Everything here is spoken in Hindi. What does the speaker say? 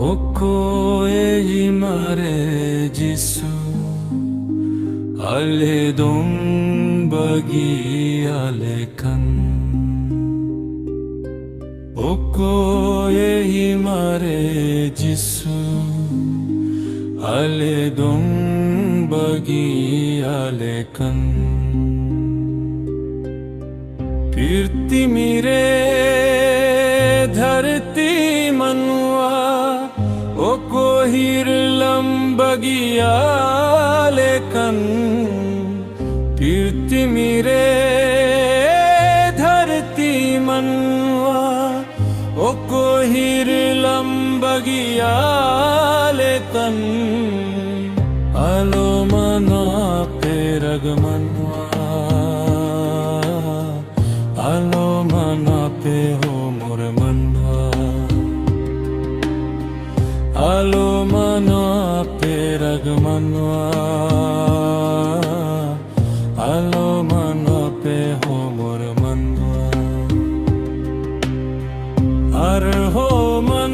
Okoe mare jisu ale dong bagi alekan Okoe mare jisu ale dong bagi alekan कीर्ति मेरे धरती मनुआ ओ कोहिर लंबगिया लेकन कीर्ति मेरे धरती मनुआ ओ कोहिर लंबगिया लेकन आलो मना पे रग मनवा आलो मना पे हो मोर मनवा आलो मना पे रग मनवा आलो मना पे हो मोर मनवा अर हो मन